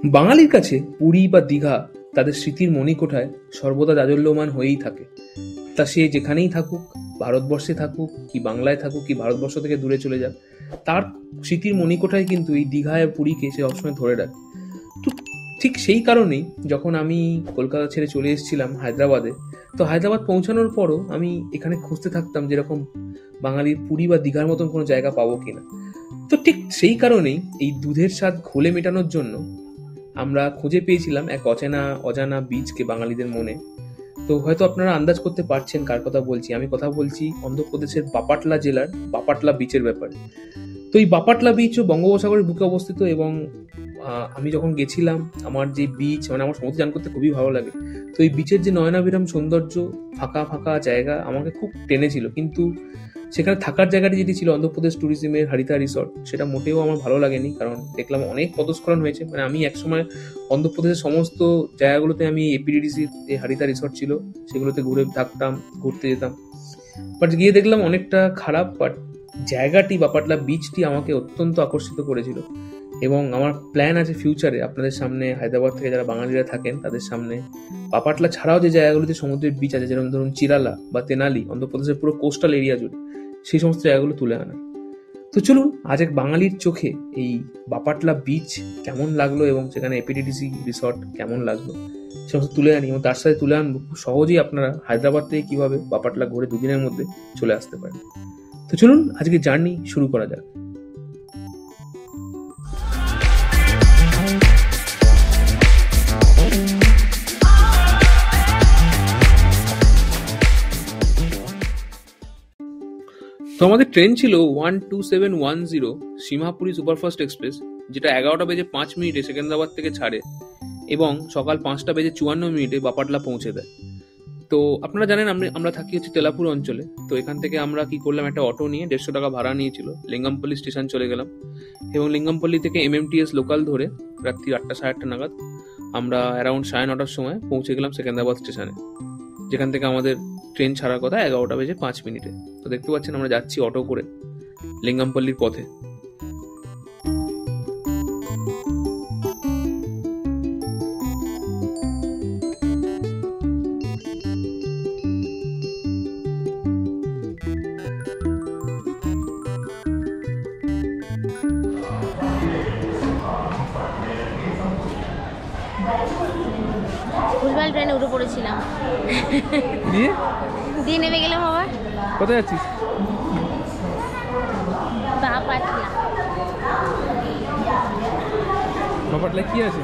বাঙালির কাছে পুরী বা দীঘা তাদের স্মৃতির মণিকোঠায় সর্বদা জাজ্বল্যমান হয়েই থাকে। তা সে যেখানেই থাকুক, ভারতবর্ষে থাকুক কি বাংলায় থাকুক কি ভারতবর্ষ থেকে দূরে চলে যাক, তার স্মৃতির মণিকোঠায় কিন্তু এই দীঘা আর পুরীকে সে সবসময় ধরে রাখে। তো ঠিক সেই কারণেই যখন আমি কলকাতা ছেড়ে চলে এসেছিলাম হায়দ্রাবাদে, তো হায়দ্রাবাদ পৌঁছানোর পরও আমি এখানে খুঁজতে থাকতাম যেরকম বাঙালির পুরী বা দীঘার মতন কোনো জায়গা পাবো কিনা। তো ঠিক সেই কারণেই এই দুধের স্বাদ ঘোলে মেটানোর জন্য আমরা খুঁজে পেয়েছিলাম এক অজানা বীজকে বাঙালিদের মনে। তো হয়তো আপনারা আন্দাজ করতে পারছেন কার কথা বলছি। আমি কথা বলছি অন্ধ্রপ্রদেশের বাপাটলা জেলার বাপাটলা বিচের ব্যাপারে। তো এই বাপাটলা বিচও বঙ্গোপসাগরের বুকে অবস্থিত এবং আমি যখন গেছিলাম, আমার যে বিচ মানে আমার সমুদ্র চান করতে খুবই ভালো লাগে। তো এই বিচের যে নয়নাভিরাম সৌন্দর্য, ফাঁকা ফাঁকা জায়গা আমাকে খুব টেনেছিল। কিন্তু সেখানে থাকার জায়গাটি যেটি ছিল অন্ধ্রপ্রদেশ ট্যুরিজমের হারিতা রিসর্ট, সেটা মোটেও আমার ভালো লাগেনি। কারণ দেখলাম অনেক পদস্খলন হয়েছে। মানে আমি একসময় অন্ধ্রপ্রদেশের সমস্ত জায়গাগুলোতে আমি এপিডিডিসি হারিতা রিসর্ট ছিল সেগুলোতে ঘুরতে যেতাম। বাট গিয়ে দেখলাম অনেকটা খারাপ। বাট জায়গাটি বাপাটলা বিচটি আমাকে অত্যন্ত আকর্ষিত করেছিল এবং আমার প্ল্যান আছে ফিউচারে আপনাদের সামনে, হায়দ্রাবাদ থেকে যারা বাঙালিরা থাকেন তাদের সামনে বাপাটলা ছাড়াও যে জায়গাগুলোতে সমুদ্রের বিচ আছে, যেরকম ধরুন চিরালা বা তেনালি, অন্ধ্রপ্রদেশের পুরো কোস্টাল এরিয়া জুড়ে সেই সমস্ত জায়গাগুলো তুলে আনা। তো চলুন আজ এক বাঙালির চোখে এই বাপাটলা বিচ কেমন লাগলো এবং সেখানে এপিডিডিসি রিসর্ট কেমন লাগলো সে সমস্ত তুলে আনি এবং তার সাথে তুলে আনবো খুব সহজেই আপনারা হায়দ্রাবাদ থেকে কিভাবে বাপাটলা ঘুরে দুদিনের মধ্যে চলে আসতে পারেন। তো চলুন আজকে জার্নি শুরু করা যাক। তো আমাদের ট্রেন ছিল 12710 সিমহাপুরি সুপারফাস্ট এক্সপ্রেস, যেটা 11:05 সেকেন্দ্রাবাদ থেকে ছাড়ে এবং সকাল 5:54 বাপাটলা পৌঁছে দেয়। তো আপনারা জানেন আমরা থাকি হচ্ছে তেলাপুর অঞ্চলে। তো এখান থেকে আমরা কি করলাম, একটা অটো নিয়ে 150 টাকা ভাড়া নিয়েছিল, লিঙ্গামপল্লী স্টেশন চলে গেলাম এবং লিঙ্গামপল্লী থেকে MMTS লোকাল ধরে রাত্রি 8টা 8:30 নাগাদ আমরা অ্যারাউন্ড 9:30 সময় পৌঁছে গেলাম সেকেন্দ্রাবাদ স্টেশনে, যেখান থেকে আমাদের ট্রেন ছাড়ার কথা 11:05। তো দেখতে পাচ্ছেন আমরা যাচ্ছি অটো করে লিঙ্গামপল্লির পথে। ভুলভাল ট্রেনে উঠে পড়েছিলাম, দিয়ে নেমে গেলাম আবার। কোথায় যাচ্ছিস? বাপাটলা। বাপাটলা কি আছে?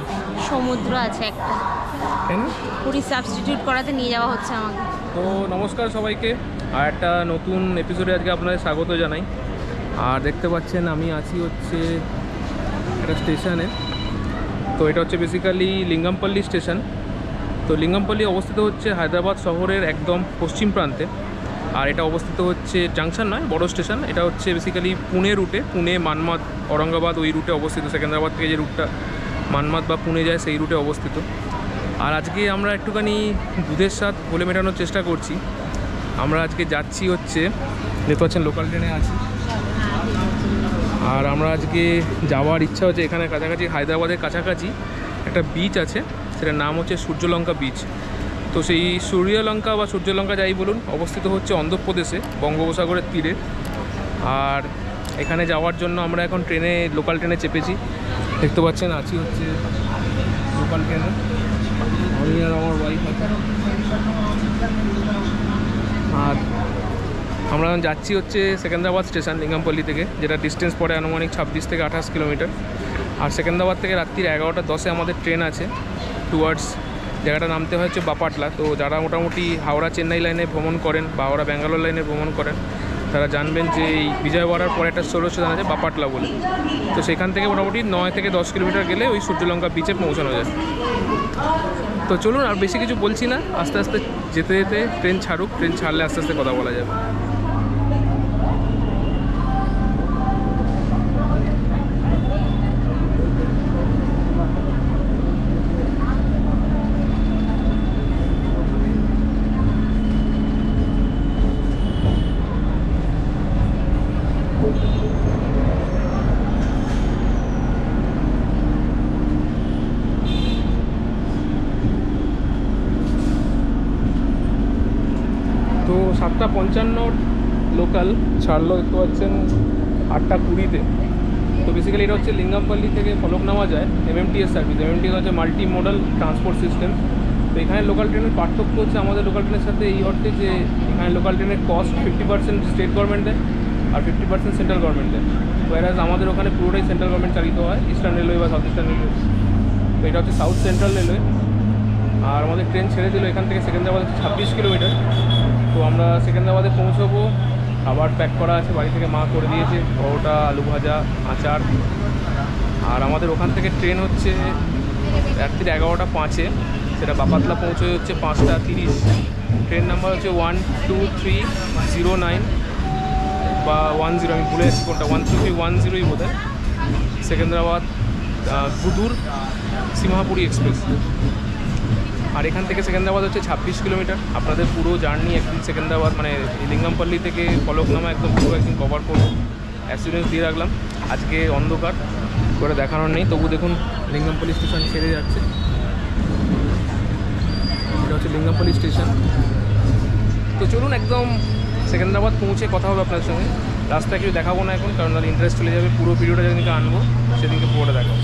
সমুদ্র আছে একটা। কেন? পুরী সাবস্টিটিউট করাতে নিয়ে যাওয়া হচ্ছে আমাকে। তো নমস্কার সবাইকে, আর একটা নতুন এপিসোডে আজকে আপনাদের স্বাগত জানাই। আর দেখতে পাচ্ছেন আমি আছি হচ্ছে একটা স্টেশনে। তো এটা হচ্ছে বেসিক্যালি লিঙ্গামপল্লী স্টেশন। তো লিঙ্গামপল্লী অবস্থিত হচ্ছে হায়দ্রাবাদ শহরের একদম পশ্চিম প্রান্তে। আর এটা অবস্থিত হচ্ছে জাংশন নয়, বড় স্টেশন। এটা হচ্ছে বেসিক্যালি পুনে রুটে, পুনে মানমাদ ঔরঙ্গাবাদ ওই রুটে অবস্থিত। সেকেন্দ্রাবাদ থেকে যে রুটটা মানমাদ বা পুনে যায় সেই রুটে অবস্থিত। আর আজকে আমরা একটুখানি দুধের স্বাদ বলে মেটানোর চেষ্টা করছি। আমরা আজকে যাচ্ছি হচ্ছে, দেখতে পাচ্ছেন লোকাল ট্রেনে আছি। আর আমরা আজকে যাওয়ার ইচ্ছা হচ্ছে এখানে কাছাকাছি, হায়দ্রাবাদের কাছাকাছি একটা বিচ আছে, সেটার নাম হচ্ছে সূর্যলঙ্কা বিচ। তো সেই সূর্যলঙ্কা বা সূর্যলঙ্কা যাই বলুন, অবস্থিত হচ্ছে অন্ধ্রপ্রদেশে বঙ্গোপসাগরের তীরে। আর এখানে যাওয়ার জন্য আমরা এখন লোকাল ট্রেনে চেপেছি। দেখতে পাচ্ছেন আছি হচ্ছে লোকাল ট্রেনে, আমি আর আমার ওয়াইফ আছে। আর আমরা যাচ্ছি হচ্ছে সেকেন্দ্রাবাদ স্টেশন লিঙ্গামপল্লী থেকে, যেটা ডিস্টেন্স পড়ে আনুমানিক 26 থেকে 28 কিলোমিটার। আর সেকেন্দ্রাবাদ থেকে রাত্রির 11:10 আমাদের ট্রেন আছে টুয়ার্ডস জায়গাটা নামতে হয় হচ্ছে বাপাটলা। তো যারা মোটামুটি হাওড়া চেন্নাই লাইনে ভ্রমণ করেন বা হাওড়া ব্যাঙ্গালোর লাইনে ভ্রমণ করেন তারা জানবেন যে এই বিজয়ওয়াড়ার পরে একটা ষোলো স্টেশন আছে বাপাটলা বলে। তো সেখান থেকে মোটামুটি 9 থেকে 10 কিলোমিটার গেলে ওই সূর্যলঙ্কা বিচে পৌঁছানো যায়। তো চলুন আর বেশি কিছু বলছি না, আস্তে আস্তে যেতে যেতে ট্রেন ছাড়ুক, ট্রেন ছাড়লে আস্তে আস্তে কথা বলা যাবে। 8:55 লোকাল ছাড়লো, দেখতে পাচ্ছেন 8:20-তে। তো বেসিক্যালি এটা হচ্ছে লিঙ্গামপল্লি থেকে ফলকনামা যায় MMTS সার্ভিস। MMTS হচ্ছে মাল্টি মোডাল ট্রান্সপোর্ট সিস্টেম। তো এখানে লোকাল ট্রেনের পার্থক্য হচ্ছে আমাদের লোকাল ট্রেনের সাথে এই অর্থে যে এখানে লোকাল ট্রেনের কস্ট 50% স্টেট গভর্নমেন্ট দেয় আর 50% সেন্ট্রাল গভর্নমেন্ট দেয়। ওয়ারাজ আমাদের ওখানে পুরোটাই সেন্ট্রাল গভর্নমেন্ট চালিত হয়, ইস্টার্ন রেলওয়ে বা সাউথ ইস্টার্ন রেলওয়ে। তো এটা হচ্ছে সাউথ সেন্ট্রাল রেলওয়ে। আর আমাদের ট্রেন ছেড়ে দিল এখান থেকে সেকেন্দ্রাবাদ 26 কিলোমিটার। তো আমরা সেকেন্দ্রাবাদে পৌঁছবো। খাবার প্যাক করা আছে, বাড়ি থেকে মা করে দিয়েছে, পরোটা, আলু ভাজা, আচার। আর আমাদের ওখান থেকে ট্রেন হচ্ছে রাত্রি 11:05, সেটা বাপাতলা পৌঁছবে হচ্ছে 5:30। ট্রেন নাম্বার হচ্ছে 12309 বা 10, আমি ভুলে যাচ্ছি কোনটা, 12310ই বোধ হয়। সেকেন্দ্রাবাদ গুদুর সিমহাপুরি এক্সপ্রেস। আর এখান থেকে সেকেন্দ্রাবাদ হচ্ছে 26 কিলোমিটার। আপনাদের পুরো জার্নি একদিন সেকেন্দ্রাবাদ মানে লিঙ্গামপল্লি থেকে ফলকনামা একদম পুরো একদিন কভার করবো, অ্যাসিউরেন্স দিয়ে রাখলাম। আজকে অন্ধকার করে দেখানোর নেই, তবু দেখুন লিঙ্গামপল্লি স্টেশন ছেড়ে যাচ্ছে। এটা হচ্ছে লিঙ্গামপল্লি স্টেশন। তো চলুন একদম সেকেন্দ্রাবাদ পৌঁছে কথা হবে আপনার সঙ্গে। রাস্তায় কিছু দেখাবো না এখন, কারণ তাহলে ইন্টারেস্ট চলে যাবে। পুরো ভিডিওটা যেদিনকে আনবো সেদিনকে পুরোটা দেখাবো।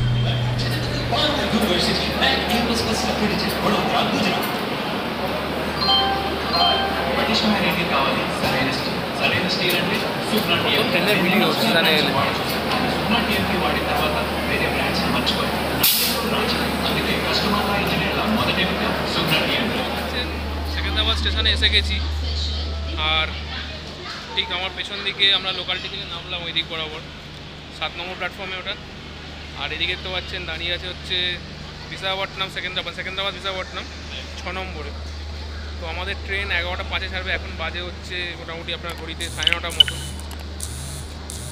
ట్రెండర్ వీడియో వస్తుందనే সেকেন্দ্রাবাদ স্টেশনে এসে গেছি। আর ঠিক আমার পেছন দিকে আমরা লোকালটি থেকে নামলাম ওই দিক বরাবর, 7 নম্বর প্ল্যাটফর্মে ওটা। আর এদিকে দেখতে পাচ্ছেন দাঁড়িয়ে আছে হচ্ছে বিশাখাপট্টনম সেকেন্দ্রাবাদ বিশাখাপট্টনম 6 নম্বরে। তো আমাদের ট্রেন 11:05 ছাড়বে। এখন বাজে হচ্ছে মোটামুটি আপনার ঘড়িতে 9:30 মতো।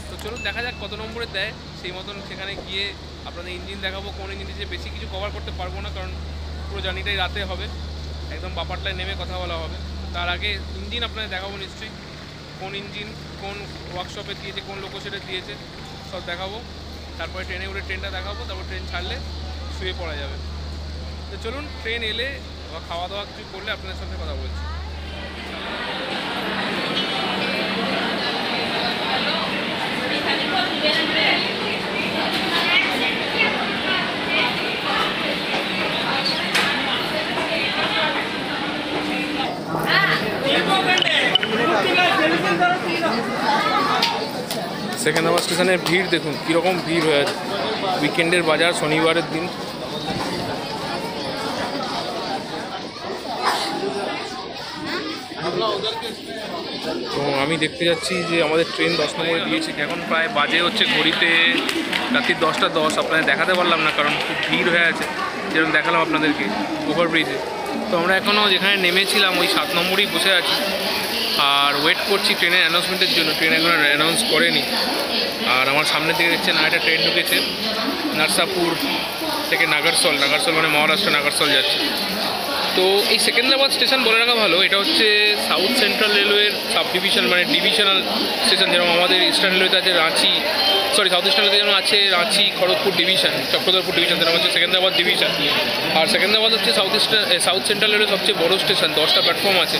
তো চলুন দেখা যাক কত নম্বরে দেয়, সেই মতন সেখানে গিয়ে আপনাদের ইঞ্জিন দেখাবো। কোন ইঞ্জিন যে বেশি কিছু কভার করতে পারবো না, কারণ পুরো জার্নিটাই রাতে হবে, একদম বাপারটায় নেমে কথা বলা হবে। তার আগে ইঞ্জিন আপনাদের দেখাবো নিশ্চয়ই, কোন ইঞ্জিন কোন ওয়ার্কশপে দিয়েছে, কোন লোকেশনে দিয়েছে, সব দেখাবো। তারপরে ট্রেনে উঠে ট্রেনটা দেখাবো, তারপর ট্রেন ছাড়লে শুয়ে পড়া যাবে। তো চলুন ট্রেন এলে বা খাওয়া দাওয়া কিছু করলে আপনাদের সাথে কথা বলছি। সেকেন্দ্রাবাদ স্টেশনের ভিড় দেখুন কীরকম ভিড় হয়ে আছে। উইকেন্ডের বাজার, শনিবারের দিন। তো আমি দেখতে যাচ্ছি যে আমাদের ট্রেন 10 নম্বরে দিয়েছে। এখন প্রায় বাজে হচ্ছে ঘড়িতে রাত্রি 10:10। আপনাদের দেখাতে পারলাম না কারণ খুব ভিড় হয়ে আছে, যেরকম দেখালাম আপনাদেরকে ওভারব্রিজে। তো আমরা এখনও যেখানে নেমেছিলাম ওই 7 নম্বরেই বসে আছি আর ওয়েট করছি ট্রেনের অ্যানাউন্সমেন্টের জন্য। ট্রেন এখন অ্যানাউন্স করেনি। আর আমার সামনের দিকে দেখছেন একটা ট্রেন ঢুকেছে নারসাপুর থেকে নাগারসল মানে মহারাষ্ট্র নাগারসল যাচ্ছে। তো এই সেকেন্দ্রাবাদ স্টেশন বলে রাখা ভালো, এটা হচ্ছে সাউথ সেন্ট্রাল রেলওয়ের সাব ডিভিশন মানে ডিভিশনাল স্টেশন। যেরকম আমাদের ইস্টার্ন রেলওয়েতে আছে সাউথ ইস্টার্ন রেলওয়েতে যেমন আছে রাঁচি, খড়গপুর ডিভিশন, চক্রধরপুর ডিভিশন, যেরকম হচ্ছে সেকেন্দ্রাবাদ ডিভিশন। আর সেকেন্দ্রাবাদ হচ্ছে সাউথ সেন্ট্রাল রেলওয়ের সবচেয়ে বড় স্টেশন, 10টা প্ল্যাটফর্ম আছে।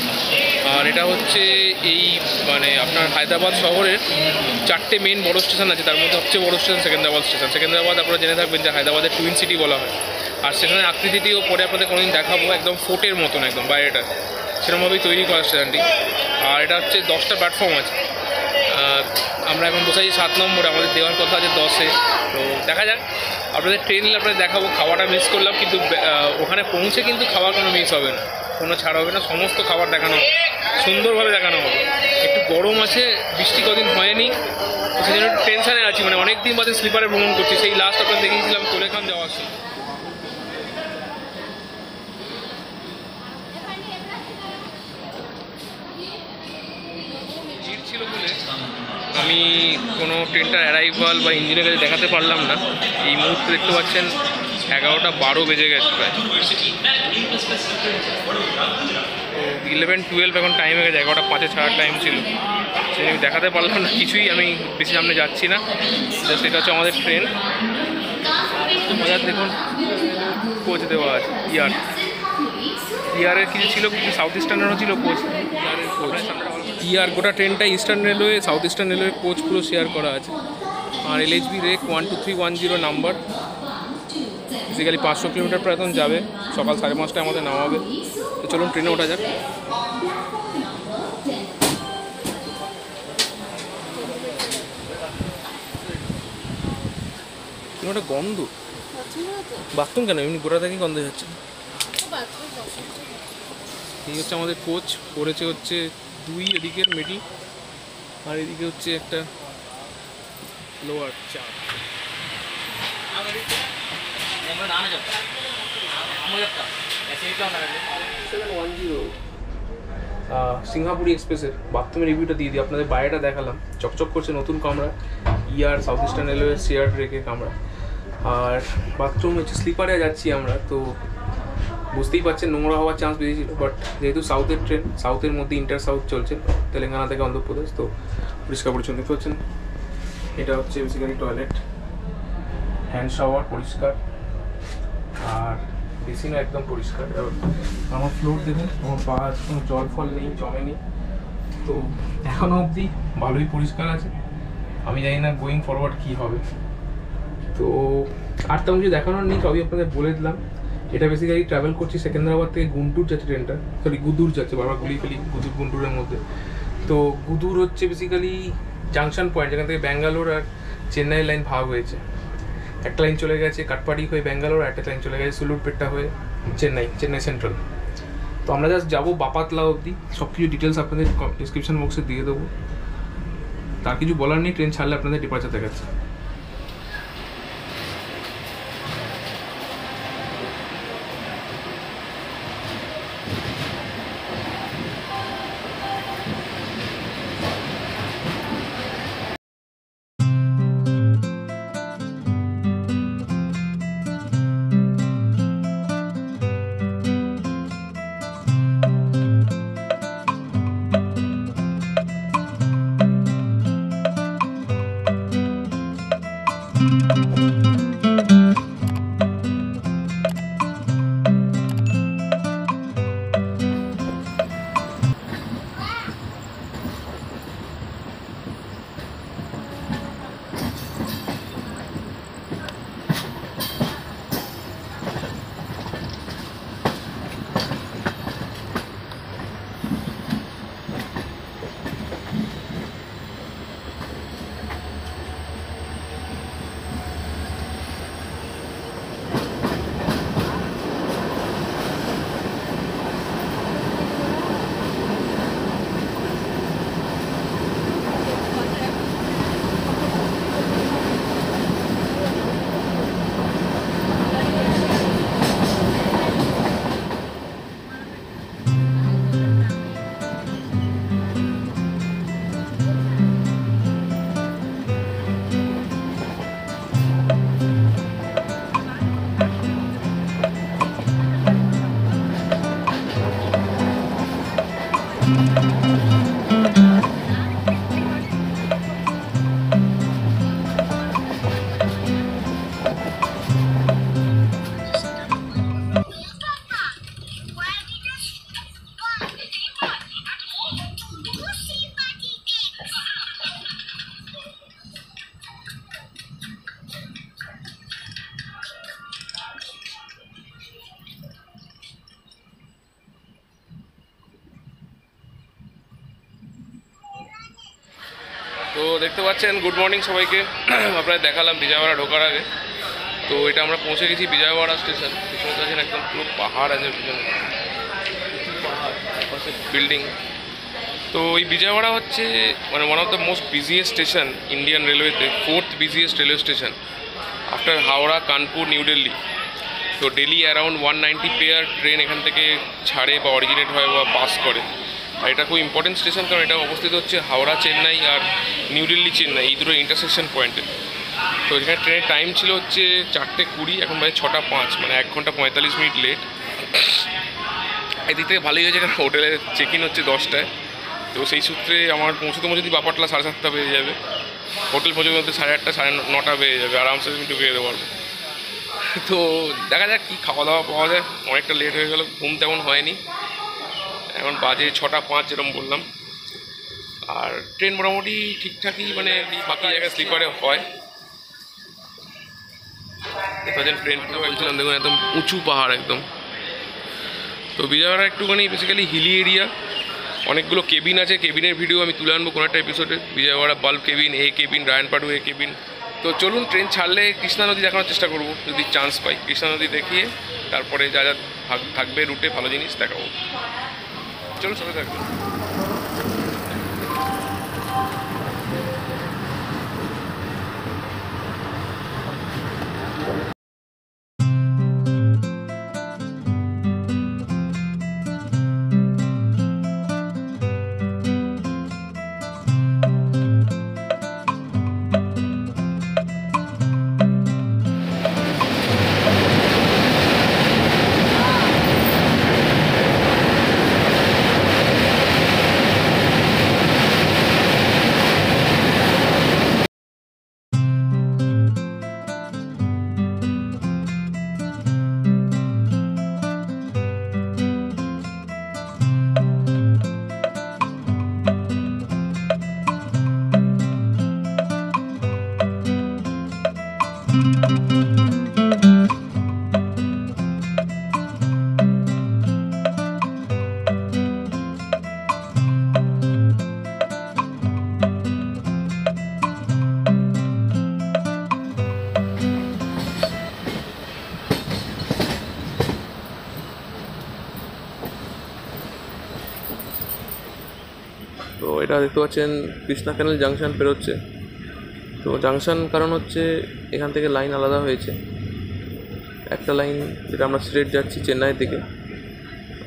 আর এটা হচ্ছে এই মানে আপনার হায়দ্রাবাদ শহরের 4টে মেন বড় স্টেশন আছে, তার মধ্যে সবচেয়ে বড় স্টেশন সেকেন্দ্রাবাদ স্টেশন। সেকেন্দ্রাবাদ আপনারা জেনে থাকবেন যে হায়দ্রাবাদের টুইন সিটি বলা হয়। আর সেখানে আকৃতিটিও পরে আপনাদের কোনোদিন দেখাবো, একদম ফোর্টের মতন একদম বাইরেটা, সেরকমভাবেই তৈরি করা স্টেশনটি। আর এটা হচ্ছে 10টা প্ল্যাটফর্ম আছে। আমরা এখন বসে আছি 7 নম্বরে, আমাদের দেওয়ার কথা আছে 10-এ। তো দেখা যাক, আপনাদের ট্রেন নিলে আপনাদের দেখাবো। খাওয়াটা মিস করলাম, কিন্তু ওখানে পৌঁছে কিন্তু খাওয়ার কোনো মিস হবে না, কোনো ছাড় হবে না, সমস্ত খাবার দেখানো হবে, সুন্দরভাবে দেখানো হবে। একটু গরম আছে, বৃষ্টি কদিন হয়নি, সেই জন্য একটু টেনশানে আছি। মানে অনেক দিন বাদে স্লিপারে ভ্রমণ করছি, সেই লাস্ট আপনার দেখিয়েছিলাম কোলেখান যাওয়ার সময়। ভিড় ছিল বলে আমি কোনো ট্রেনটার অ্যারাইভাল বা ইঞ্জিনের কাছে দেখাতে পারলাম না। এই মুহূর্তে দেখতে পাচ্ছেন 11:12 বেজে গেছে প্রায়। তো 11-12 এখন টাইম হয়ে গেছে, 11:05 ছাড়ার টাইম ছিল, সেটা আমি দেখাতে পারলাম না কিছুই। আমি বেশি সামনে যাচ্ছি না। সেটা হচ্ছে আমাদের ট্রেন। মজার দেখুন কোচ দেওয়া আছে ইয়ারের কিছু ছিল, কিছু সাউথ ইস্টার্নেরও ছিল কোচ ইয়ারের। কোচ। আর গোটা ট্রেনটা eastern railway, south eastern railway coach পুরো শেয়ার করা আছে। আর LHB rake 12310 number, basically 500 kilometre প্রায় তখন যাবে। সকাল 5:30টায় আমাদের নামাবে। তো চলুন ট্রেনে ওঠা যাক। ওটা গন্ধ, বাথরুম কেন এমনি গোটা থেকে গন্ধ যাচ্ছে। এই হচ্ছে আমাদের কোচ, পড়েছে হচ্ছে 2 এদিকের মিডল, আর এদিকে হচ্ছে একটা লোয়ার 4। সিঙ্গাপুরি এক্সপ্রেসের বাথরুমের রিভিউটা দিয়ে দিই আপনাদের। বাইরেটা দেখালাম, চকচক করছে, নতুন কামরা। সাউথ ইস্টার্ন রেলওয়ে শেয়ার রেখে কামরা। আর বাথরুম হচ্ছে স্লিপারে যাচ্ছি আমরা, তো বুঝতেই পারছেন নোংরা হওয়ার চান্স বেশি ছিল। বাট যেহেতু সাউথের ট্রেন, সাউথের মধ্যে ইন্টার সাউথ চলছে, তেলেঙ্গানা থেকে অন্ধ্রপ্রদেশ, তো পরিষ্কার পরিচ্ছন্ন দেখতে পাচ্ছেন। এটা হচ্ছে বেসিক্যালি টয়লেট, হ্যান্ড শাওয়ার পরিষ্কার, আর বেসিনও একদম পরিষ্কার। আমার ফ্লোর দেখুন, আমার পা কোনো জল ফল নেই, জমেনি, তো এখনও অবধি ভালোই পরিষ্কার আছে। আমি জানি না গোয়িং ফরওয়ার্ড কী হবে। তো আর তেমন কিছু দেখানোর নেই, সবই আপনাদের বলে দিলাম। এটা বেসিক্যালি ট্রাভেল করছি সেকেন্দ্রাবাদ থেকে গুন্টুর যাচ্ছে ট্রেনটা, সরি গুদুর যাচ্ছে, বারবার গুলিয়ে ফেলি গুদুর গুন্টুরের মধ্যে। তো গুদুর হচ্ছে বেসিক্যালি জাংশন পয়েন্ট, যেখান থেকে ব্যাঙ্গালোর আর চেন্নাই লাইন ভাগ হয়েছে। একটা লাইন চলে গেছে কাটপাড়ি হয়ে ব্যাঙ্গালোর, আর একটা লাইন চলে গেছে সুলুরপেট্টা হয়ে চেন্নাই সেন্ট্রাল। তো আমরা জাস্ট যাবো বাপাতলা অবধি। সব কিছু ডিটেলস আপনাদের ডিসক্রিপশন বক্সে দিয়ে দেবো। তার কিছু বলার নেই, ট্রেন ছাড়লে আপনাদের ডিপার্চার দেখাচ্ছে। তো দেখতে পাচ্ছেন, গুড মর্নিং সবাইকে। আপনাদের দেখালাম বিজয়ওয়াড়া ঢোকার আগে। তো এটা আমরা পৌঁছে গেছি বিজয়ওয়াড়া স্টেশন। পিছনে দেখেন একদম পুরো পাহাড় আছে পিছনে, বিল্ডিং। তো এই বিজয়ওয়াড়া হচ্ছে মানে one of the most busiest station Indian রেলওয়েতে, 4th busiest railway station after Howrah, Kanpur, new Delhi. তো ডেলি অ্যারাউন্ড 190 পেয়ার ট্রেন এখান থেকে ছাড়ে বা অরিজিনেট হয় বা পাস করে। আর এটা খুব ইম্পর্টেন্ট স্টেশন, কারণ এটা অবস্থিত হচ্ছে হাওড়া চেন্নাই আর নিউ দিল্লি চেন্নাই, এই দুটো ইন্টারসেকশন পয়েন্টে। তো এখানে ট্রেনের টাইম ছিল হচ্ছে 4:20, এখন বাজে 6:05, মানে 1 ঘন্টা 45 মিনিট লেট। এদিক থেকে ভালোই হয়েছে, কারণ হোটেলে চেক ইন হচ্ছে 10টায়। তো সেই সূত্রে আমার পৌঁছতে যদি বাপাটলা 7:30 বেজে যাবে, হোটেল পৌঁছতে 8:30 9:30 বেজে যাবে, আরামসে আমি ঢুকে যেতে পারবো। তো দেখা যাক কী খাওয়া দাওয়া পাওয়া যায়। অনেকটা লেট হয়ে গেল, ঘুম তেমন হয়নি। এখন বাজে 6:05 যেরকম বললাম। আর ট্রেন মোটামুটি ঠিকঠাকই মানে বাকি জায়গায় স্লিপারে হয়। ট্রেনটা বলছিলাম দেখুন একদম উঁচু পাহাড় একদম। তো বিজয়ওয়াড়া একটুখানি বেসিক্যালি হিলি এরিয়া, অনেকগুলো কেবিন আছে, কেবিনের ভিডিও আমি তুলে আনবো কোনো একটা এপিসোডে। বিজয়ওয়াড়া বাল্ব কেবিন, এ কেবিন, রায়নপাটু এ কেবিন। তো চলুন ট্রেন ছাড়লে কৃষ্ণা নদী দেখানোর চেষ্টা করব যদি চান্স পাই। কৃষ্ণা নদী দেখিয়ে তারপরে যা যা থাকবে রুটে ভালো জিনিস দেখাবো। চলুন সাথে থাকবেন। তো এটা দেখতে পাচ্ছেন কৃষ্ণা ক্যানেল জাংশন পেরোচ্ছে। তো জাংশন কারণ হচ্ছে এখান থেকে লাইন আলাদা হয়েছে। একটা লাইন যেটা আমরা স্ট্রেট যাচ্ছি চেন্নাই থেকে,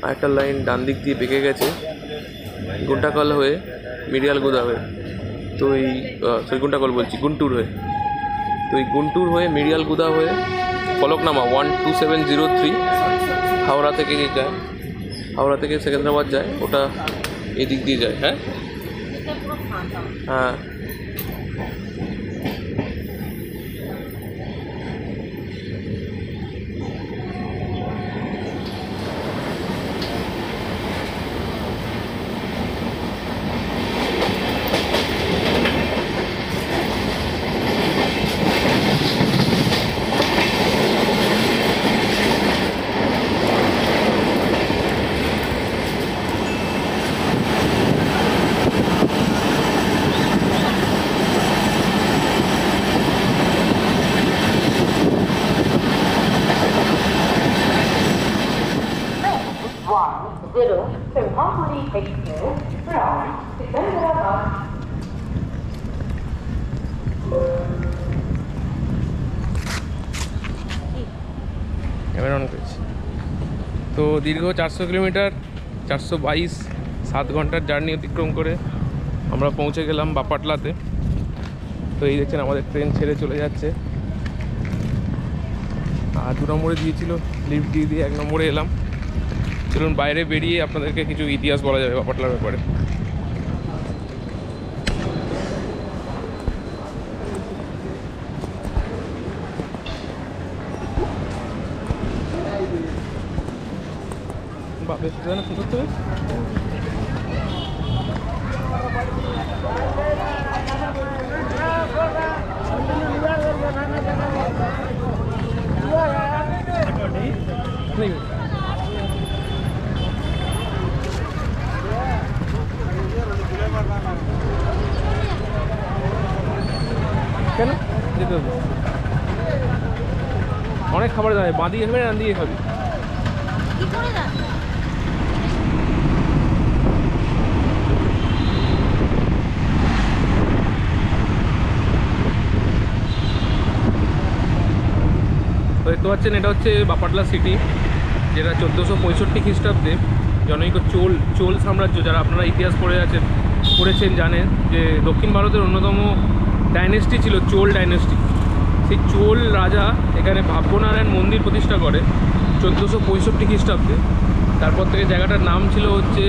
আর একটা লাইন ডান দিক দিয়ে বেঁকে গেছে গুন্টাকল হয়ে মিরিয়ালগুদা হয়ে। তো এই গুন্টাকল বলছি গুন্টুর হয়ে। তো এই গুন্টুর হয়ে মিরিয়ালগুদা হয়ে ফলকনামা 12703 হাওড়া থেকে যায়, হাওড়া থেকে সেকেন্দ্রাবাদ যায়, ওটা এই দিক দিয়ে যায়। হ্যাঁ হ্যাঁ ক্যামেরা অন করেছি। তো দীর্ঘ 400 কিলোমিটার 422 7 ঘন্টার জার্নি অতিক্রম করে আমরা পৌঁছে গেলাম বাপাটলাতে। তো এই দেখছেন আমাদের ট্রেন ছেড়ে চলে যাচ্ছে। আর 2 নম্বরে দিয়েছিল, লিফট দিয়ে 1 নম্বরে এলাম। চলুন বাইরে বেরিয়ে আপনাদেরকে কিছু ইতিহাস বলা যাবে বাপাটলার ব্যাপারে। বেশ না সুন্দর তো। কেন যেতে হবে? অনেক খাবার যাবে, বাঁ দিকে খাবি না ডান দিকে খাবি? কি করে না? তো দেখতে পাচ্ছেন এটা হচ্ছে বাপাটলা সিটি, যেটা 1465 খ্রিস্টাব্দে জনৈক চোল সাম্রাজ্য, যারা আপনারা ইতিহাস পড়েছেন জানেন যে দক্ষিণ ভারতের অন্যতম ডাইনেস্টি ছিল চোল ডাইনেস্টি। সেই চোল রাজা এখানে ভাগ্যনারায়ণ মন্দির প্রতিষ্ঠা করে 1465 খ্রিস্টাব্দে। তারপর থেকে জায়গাটার নাম ছিল হচ্ছে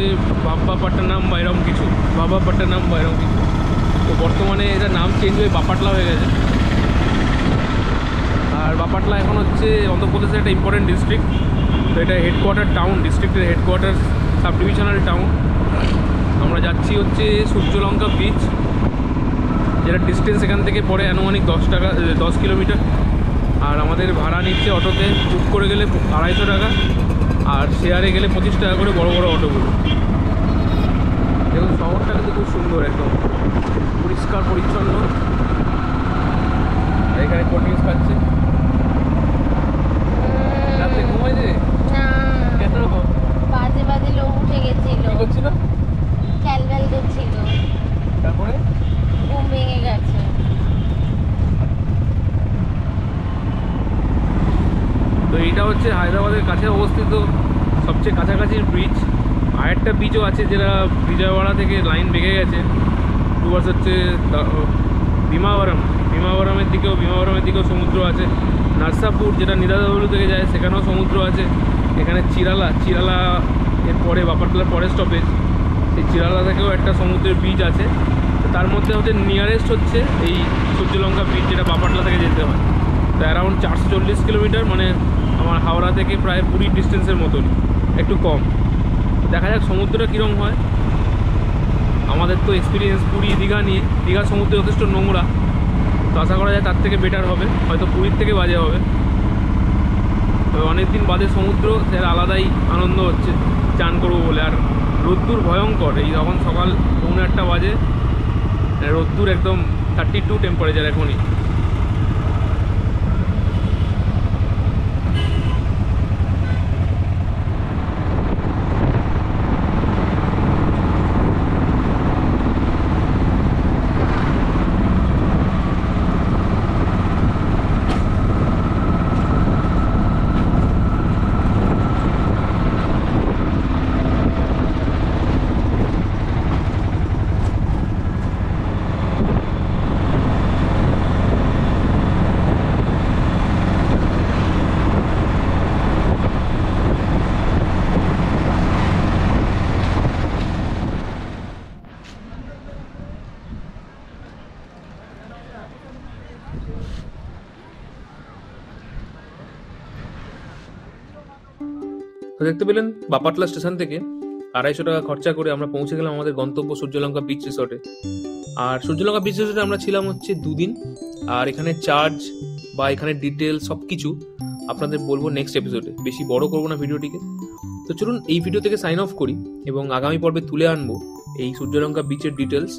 বাবাপাট্টানাম বা এরকম কিছু, বাবাপাট্টানাম বা এরকম কিছু। তো বর্তমানে এটার নাম চেঞ্জ হয়ে বাপাটলা হয়ে গেছে। আর বাপাটলা এখন হচ্ছে অন্ধ্রপ্রদেশের একটা ইম্পর্টেন্ট ডিস্ট্রিক্ট। তো এটা হেডকোয়ার্টার টাউন, ডিস্ট্রিক্টের হেডকোয়ার্টার সাব ডিভিশনাল টাউন। আমরা যাচ্ছি হচ্ছে সূর্যলঙ্কা বিচ, যেটা ডিস্টেন্স এখান থেকে পড়ে আনুমানিক 10 কিলোমিটার। আর আমাদের ভাড়া নিচ্ছে অটোতে বুক করে গেলে 250 টাকা, আর শেয়ারে গেলে 25 টাকা করে বড় বড় অটোগুলো। দেখুন শহরটা কিন্তু খুব সুন্দর, একদম পরিষ্কার পরিচ্ছন্ন। এখানে কোল্ড ড্রিঙ্কস খাচ্ছে। রাতে ঘুমায় যে না, কেন বাজে বাজে লোক উঠে গেছিল, কি করছিল? ক্যালবেল করছিল, তারপরে ঘুম ভেঙে গেছে। তো এইটা হচ্ছে হায়দ্রাবাদের কাছে অবস্থিত সবচেয়ে কাছাকাছির ব্রিজ। আর একটা ব্রিজও আছে যেটা বিজয়ওয়াড়া থেকে লাইন বেঁকে গেছে টুয়ার্স হচ্ছে ভীমাবরমের দিকেও সমুদ্র আছে। নার্সাপুর যেটা নিদাদাবলু থেকে যায় সেখানেও সমুদ্র আছে। এখানে চিরালা এর পরে বাপাটলার পরে স্টপেজ, এই চিরালা থেকেও একটা সমুদ্রের ব্রিজ আছে। তো তার মধ্যে হচ্ছে নিয়ারেস্ট হচ্ছে এই সূর্যলঙ্কা ব্রিজ, যেটা বাপাটলা থেকে যেতে হয়। তো অ্যারাউন্ড 440 কিলোমিটার, মানে আমার হাওড়া থেকে প্রায় পুরীর ডিস্টেন্সের মতনই, একটু কম। দেখা যাক সমুদ্রটা কীরকম হয়। আমাদের তো এক্সপিরিয়েন্স পুরী দীঘা নিয়ে, দীঘার সমুদ্র যথেষ্ট নোংরা, তো আশা করা যায় তার থেকে বেটার হবে, হয়তো পুরীর থেকে বাজে হবে। তবে অনেক দিন বাদে সমুদ্র, সেটা আলাদাই আনন্দ হচ্ছে চান করবো বলে। আর রোদ্দুর ভয়ঙ্কর, এই যখন সকাল 1:30 বাজে, রোদ্দুর একদম 32 টেম্পারেচার এখনই। তো দেখতে পেলেন বাপাটলা স্টেশন থেকে 250 টাকা খরচা করে আমরা পৌঁছে গেলাম আমাদের গন্তব্য সূর্যলঙ্কা বিচ রিসর্টে। আর সূর্যলঙ্কা বিচ রিসর্টে আমরা ছিলাম হচ্ছে 2 দিন। আর এখানে চার্জ বা এখানে ডিটেল সব কিছু আপনাদের বলবো নেক্সট এপিসোডে, বেশি বড় করবো না ভিডিওটিকে। তো চলুন এই ভিডিও থেকে সাইন অফ করি এবং আগামী পর্বে তুলে আনবো এই সূর্যলঙ্কা বিচের ডিটেলস।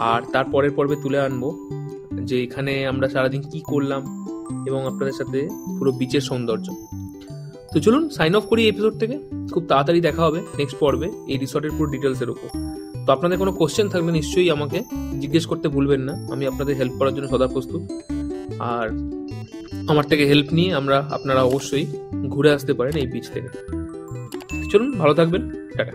আর তার পরের পর্বে তুলে আনবো যে এখানে আমরা সারাদিন কি করলাম এবং আপনাদের সাথে পুরো বিচের সৌন্দর্য। তো চলুন সাইন অফ করি এই এপিসোড থেকে। খুব তাড়াতাড়ি দেখা হবে নেক্সট পর্বে এই রিসর্টের পুরো ডিটেলসের উপর। তো আপনাদের কোনো কোশ্চেন থাকলে নিশ্চয়ই আমাকে জিজ্ঞেস করতে ভুলবেন না, আমি আপনাদের হেল্প করার জন্য সদা প্রস্তুত। আর আমার থেকে হেল্প নিয়ে আপনারা অবশ্যই ঘুরে আসতে পারেন এই বিচ থেকে। চলুন, ভালো থাকবেন, টাটা।